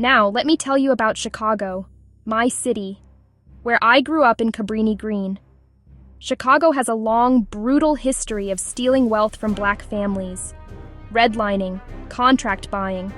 Now, let me tell you about Chicago, my city, where I grew up in Cabrini Green. Chicago has a long, brutal history of stealing wealth from black families, redlining, contract buying,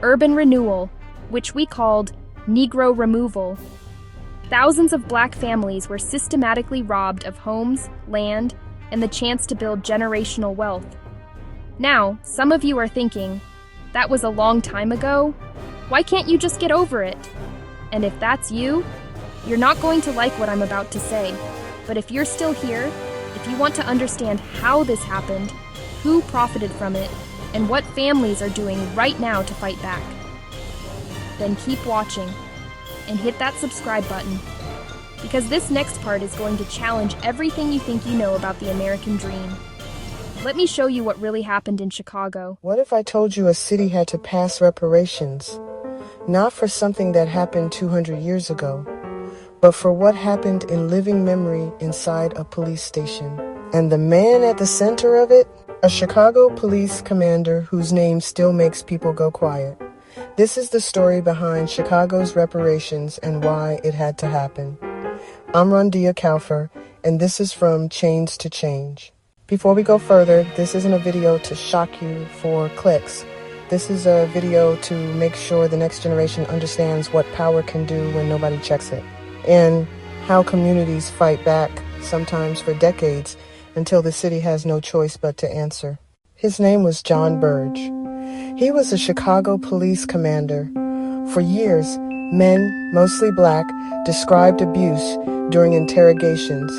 urban renewal, which we called Negro removal. Thousands of black families were systematically robbed of homes, land, and the chance to build generational wealth. Now, some of you are thinking, that was a long time ago. Why can't you just get over it? And if that's you, you're not going to like what I'm about to say. But if you're still here, if you want to understand how this happened, who profited from it, and what families are doing right now to fight back, then keep watching and hit that subscribe button, because this next part is going to challenge everything you think you know about the American dream. Let me show you what really happened in Chicago. What if I told you a city had to pass reparations, not for something that happened 200 years ago, but for what happened in living memory inside a police station? And the man at the center of it? A Chicago police commander whose name still makes people go quiet. This is the story behind Chicago's reparations and why it had to happen. I'm Rondia Kaufer, and this is from Chains to Change. Before we go further, this isn't a video to shock you for clicks. This is a video to make sure the next generation understands what power can do when nobody checks it, and how communities fight back, sometimes for decades, until the city has no choice but to answer. His name was John Burge. He was a Chicago police commander. For years, men, mostly black, described abuse during interrogations,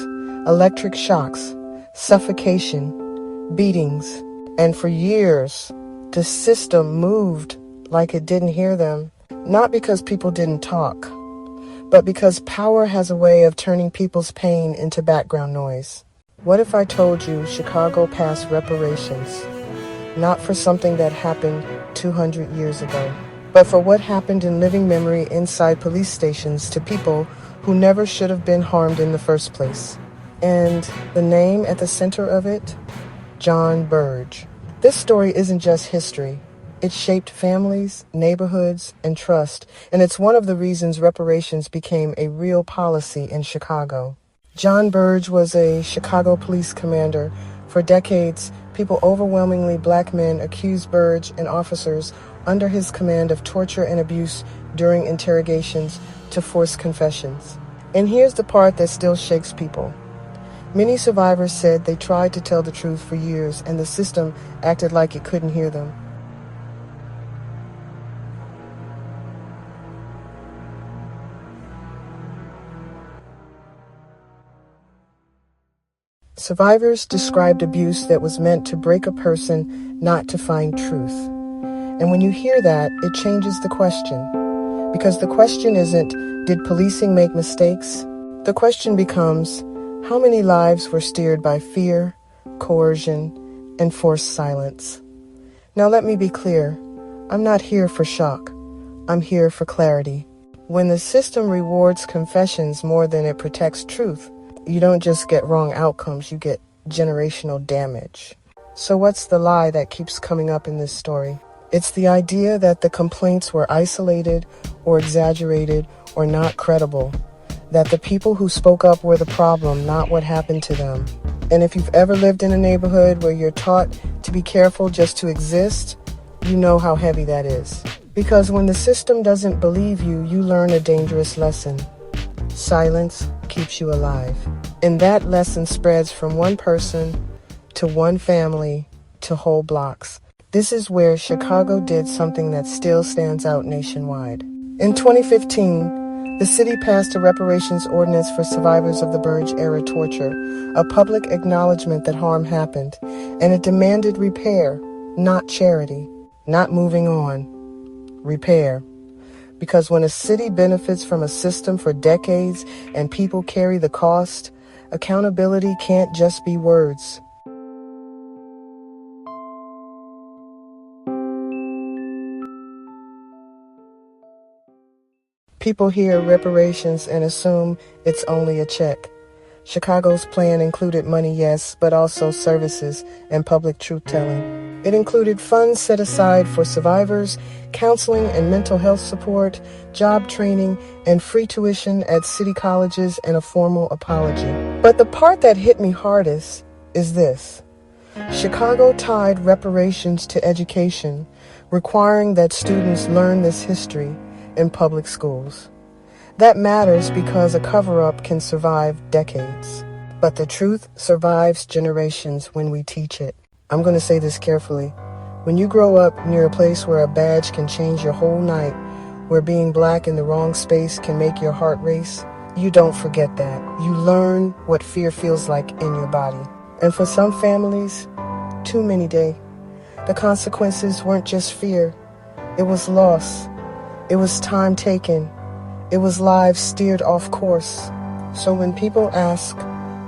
electric shocks, suffocation, beatings, and for years, the system moved like it didn't hear them, not because people didn't talk, but because power has a way of turning people's pain into background noise. What if I told you Chicago passed reparations, not for something that happened 200 years ago, but for what happened in living memory inside police stations to people who never should have been harmed in the first place? And the name at the center of it? John Burge. This story isn't just history. It shaped families, neighborhoods, and trust, and it's one of the reasons reparations became a real policy in Chicago. John Burge was a Chicago police commander. For decades, people, overwhelmingly black men, accused Burge and officers under his command of torture and abuse during interrogations to force confessions. And here's the part that still shakes people. Many survivors said they tried to tell the truth for years, and the system acted like it couldn't hear them. Survivors described abuse that was meant to break a person, not to find truth. And when you hear that, it changes the question. Because the question isn't, did policing make mistakes? The question becomes, how many lives were steered by fear, coercion, and forced silence? Now let me be clear. I'm not here for shock. I'm here for clarity. When the system rewards confessions more than it protects truth, you don't just get wrong outcomes, you get generational damage. So what's the lie that keeps coming up in this story? It's the idea that the complaints were isolated or exaggerated or not credible. That the people who spoke up were the problem, not what happened to them. And if you've ever lived in a neighborhood where you're taught to be careful just to exist, you know how heavy that is. Because when the system doesn't believe you, you learn a dangerous lesson. Silence keeps you alive. And that lesson spreads from one person to one family to whole blocks. This is where Chicago did something that still stands out nationwide. In 2015, the city passed a reparations ordinance for survivors of the Burge-era torture, a public acknowledgement that harm happened, and it demanded repair, not charity, not moving on. Repair. Because when a city benefits from a system for decades and people carry the cost, accountability can't just be words. People hear reparations and assume it's only a check. Chicago's plan included money, yes, but also services and public truth-telling. It included funds set aside for survivors, counseling and mental health support, job training, and free tuition at city colleges and a formal apology. But the part that hit me hardest is this. Chicago tied reparations to education, requiring that students learn this history in public schools. That matters because a cover-up can survive decades. But the truth survives generations when we teach it. I'm going to say this carefully. When you grow up near a place where a badge can change your whole night, where being black in the wrong space can make your heart race, you don't forget that. You learn what fear feels like in your body. And for some families, too many day, the consequences weren't just fear. It was loss. It was time taken. It was lives steered off course. So when people ask,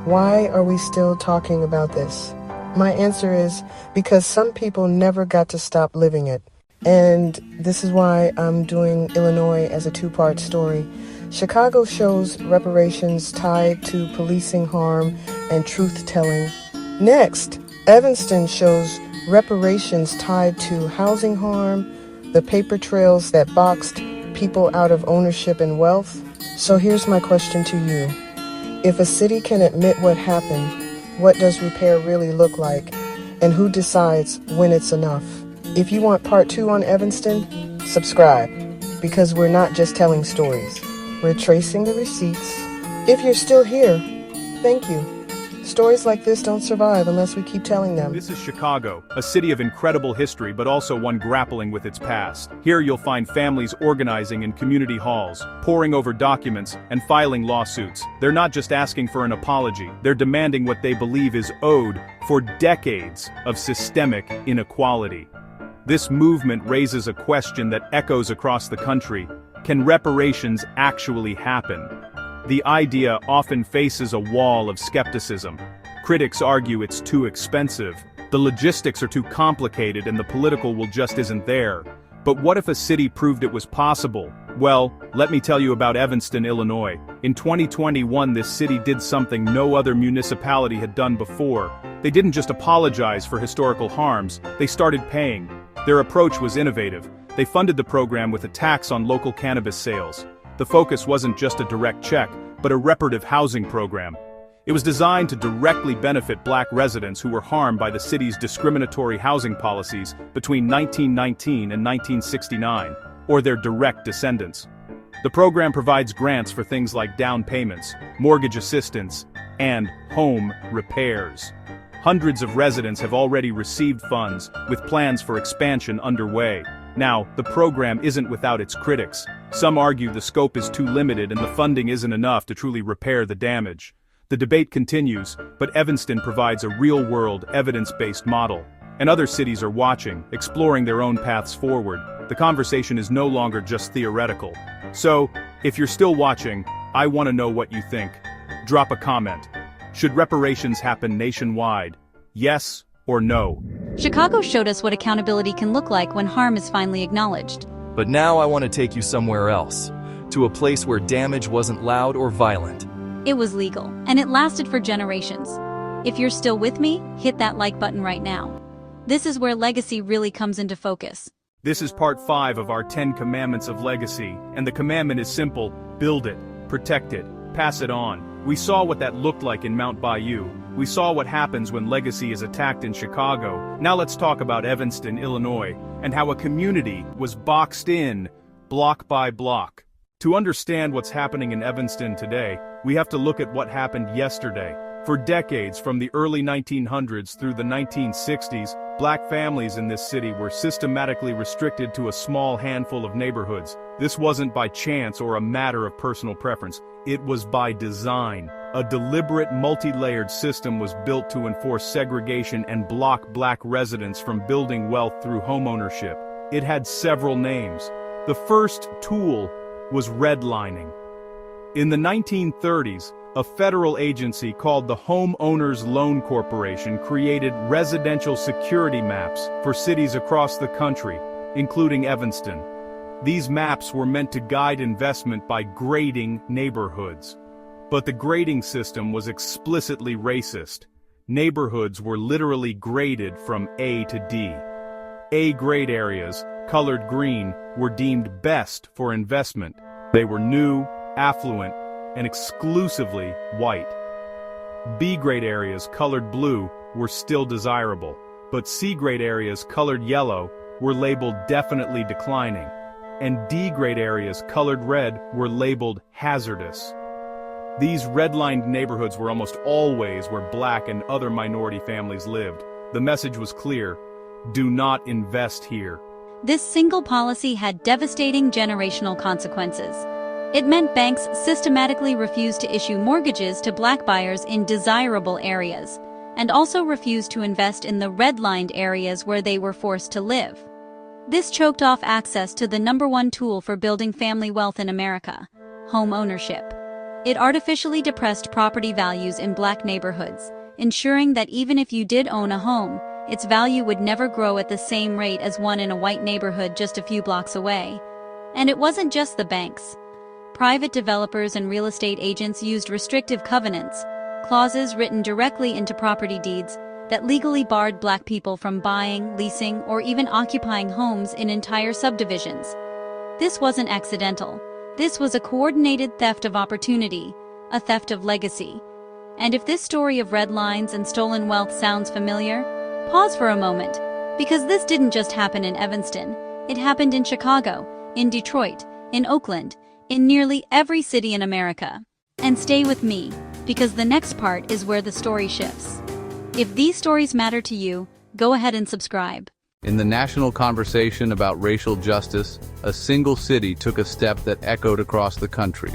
why are we still talking about this? My answer is because some people never got to stop living it. And this is why I'm doing Illinois as a two-part story. Chicago shows reparations tied to policing harm and truth-telling. Next, Evanston shows reparations tied to housing harm, the paper trails that boxed people out of ownership and wealth. So here's my question to you. If a city can admit what happened, what does repair really look like? And who decides when it's enough? If you want part 2 on Evanston, subscribe. Because we're not just telling stories. We're tracing the receipts. If you're still here, thank you. Stories like this don't survive unless we keep telling them. This is Chicago, a city of incredible history but also one grappling with its past. Here you'll find families organizing in community halls, poring over documents, and filing lawsuits. They're not just asking for an apology, they're demanding what they believe is owed for decades of systemic inequality. This movement raises a question that echoes across the country. Can reparations actually happen? The idea often faces a wall of skepticism. Critics argue it's too expensive, the logistics are too complicated, and the political will just isn't there. But what if a city proved it was possible? Well, let me tell you about Evanston, Illinois. In 2021, this city did something no other municipality had done before. They didn't just apologize for historical harms, they started paying. Their approach was innovative. They funded the program with a tax on local cannabis sales. The focus wasn't just a direct check, but a reparative housing program. It was designed to directly benefit black residents who were harmed by the city's discriminatory housing policies between 1919 and 1969, or their direct descendants. The program provides grants for things like down payments, mortgage assistance, and home repairs. Hundreds of residents have already received funds, with plans for expansion underway. Now, the program isn't without its critics. Some argue the scope is too limited and the funding isn't enough to truly repair the damage. The debate continues, but Evanston provides a real-world, evidence-based model. And other cities are watching, exploring their own paths forward. The conversation is no longer just theoretical. So, if you're still watching, I want to know what you think. Drop a comment. Should reparations happen nationwide? Yes or no? Chicago showed us what accountability can look like when harm is finally acknowledged. But now I want to take you somewhere else, to a place where damage wasn't loud or violent. It was legal, and it lasted for generations. If you're still with me, hit that like button right now. This is where legacy really comes into focus. This is part 5 of our 10 Commandments of Legacy, and the commandment is simple: build it, protect it, pass it on. We saw what that looked like in Mount Bayou. We saw what happens when legacy is attacked in Chicago. Now let's talk about Evanston, Illinois, and how a community was boxed in, block by block. To understand what's happening in Evanston today, we have to look at what happened yesterday. For decades, from the early 1900s through the 1960s, black families in this city were systematically restricted to a small handful of neighborhoods. This wasn't by chance or a matter of personal preference. It was by design. A deliberate, multi-layered system was built to enforce segregation and block black residents from building wealth through homeownership. It had several names. The first tool was redlining. In the 1930s, a federal agency called the Homeowners Loan Corporation created residential security maps for cities across the country, including Evanston. These maps were meant to guide investment by grading neighborhoods. But the grading system was explicitly racist. neighborhoods were literally graded from A to D. A-grade areas, colored green, were deemed best for investment. They were new, affluent, and exclusively white. B-grade areas, colored blue, were still desirable, but C-grade areas, colored yellow, were labeled definitely declining, and D-grade areas, colored red, were labeled hazardous. These redlined neighborhoods were almost always where Black and other minority families lived. The message was clear: do not invest here. This single policy had devastating generational consequences. It meant banks systematically refused to issue mortgages to Black buyers in desirable areas, and also refused to invest in the redlined areas where they were forced to live. This choked off access to the #1 tool for building family wealth in America: home ownership. It artificially depressed property values in Black neighborhoods, ensuring that even if you did own a home, its value would never grow at the same rate as one in a white neighborhood just a few blocks away. And it wasn't just the banks. Private developers and real estate agents used restrictive covenants, clauses written directly into property deeds, that legally barred Black people from buying, leasing, or even occupying homes in entire subdivisions. This wasn't accidental. This was a coordinated theft of opportunity, a theft of legacy. And if this story of red lines and stolen wealth sounds familiar, pause for a moment, because this didn't just happen in Evanston. It happened in Chicago, in Detroit, in Oakland, in nearly every city in America. And stay with me, because the next part is where the story shifts. If these stories matter to you, go ahead and subscribe. In the national conversation about racial justice, a single city took a step that echoed across the country.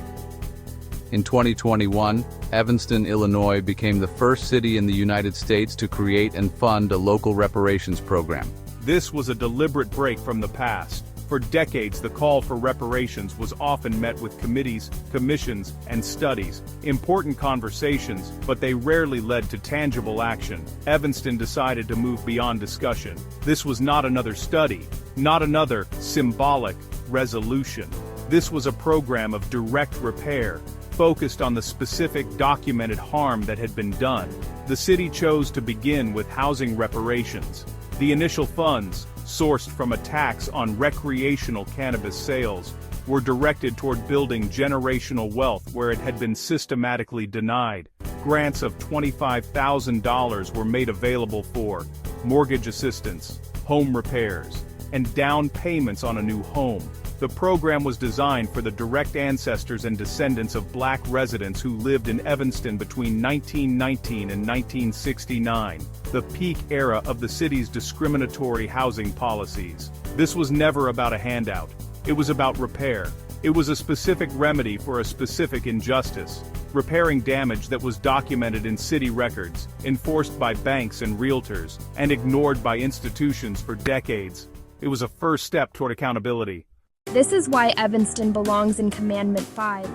In 2021, Evanston, Illinois became the first city in the United States to create and fund a local reparations program. This was a deliberate break from the past. For decades, the call for reparations was often met with committees, commissions, and studies, important conversations, but they rarely led to tangible action. Evanston decided to move beyond discussion. This was not another study, not another symbolic resolution. This was a program of direct repair, focused on the specific documented harm that had been done. The city chose to begin with housing reparations. The initial funds, sourced from a tax on recreational cannabis sales, were directed toward building generational wealth where it had been systematically denied. Grants of $25,000 were made available for mortgage assistance, home repairs, and down payments on a new home. The program was designed for the direct ancestors and descendants of Black residents who lived in Evanston between 1919 and 1969, the peak era of the city's discriminatory housing policies. This was never about a handout. It was about repair. It was a specific remedy for a specific injustice, repairing damage that was documented in city records, enforced by banks and realtors, and ignored by institutions for decades. It was a first step toward accountability. This is why Evanston belongs in Commandment 5.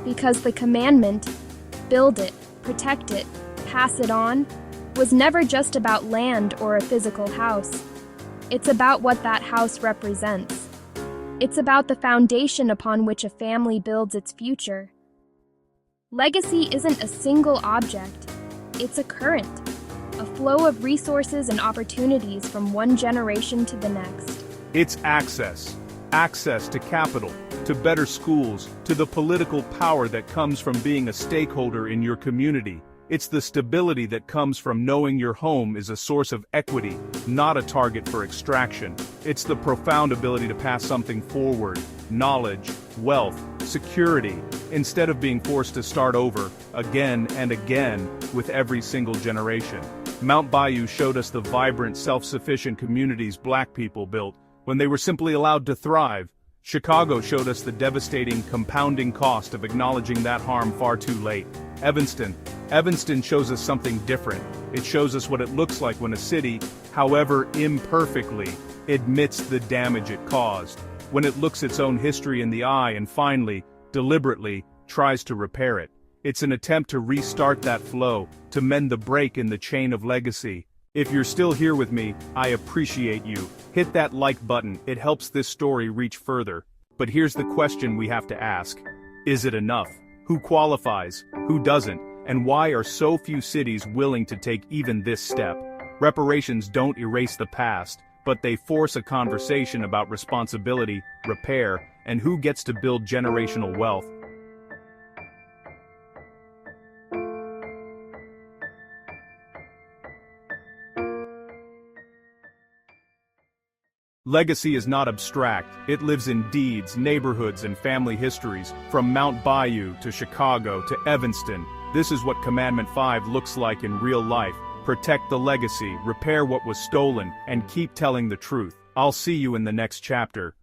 Because the commandment, build it, protect it, pass it on, was never just about land or a physical house. It's about what that house represents. It's about the foundation upon which a family builds its future. Legacy isn't a single object. It's a current, a flow of resources and opportunities from one generation to the next. It's access. Access to capital, to better schools, to the political power that comes from being a stakeholder in your community. It's the stability that comes from knowing your home is a source of equity, not a target for extraction. It's the profound ability to pass something forward, knowledge, wealth, security, instead of being forced to start over, again and again, with every single generation. Mount Bayou showed us the vibrant, self-sufficient communities Black people built when they were simply allowed to thrive. Chicago showed us the devastating, compounding cost of acknowledging that harm far too late. Evanston shows us something different. It shows us what it looks like when a city, however imperfectly, admits the damage it caused, when it looks its own history in the eye and finally, deliberately, tries to repair it. It's an attempt to restart that flow, to mend the break in the chain of legacy. If you're still here with me, I appreciate you. Hit that like button, it helps this story reach further. But here's the question we have to ask. Is it enough? Who qualifies? Who doesn't? And why are so few cities willing to take even this step? Reparations don't erase the past, but they force a conversation about responsibility, repair, and who gets to build generational wealth. Legacy is not abstract, it lives in deeds, neighborhoods, and family histories. From Mount Bayou to Chicago to Evanston, this is what Commandment 5 looks like in real life. Protect the legacy, repair what was stolen, and keep telling the truth. I'll see you in the next chapter.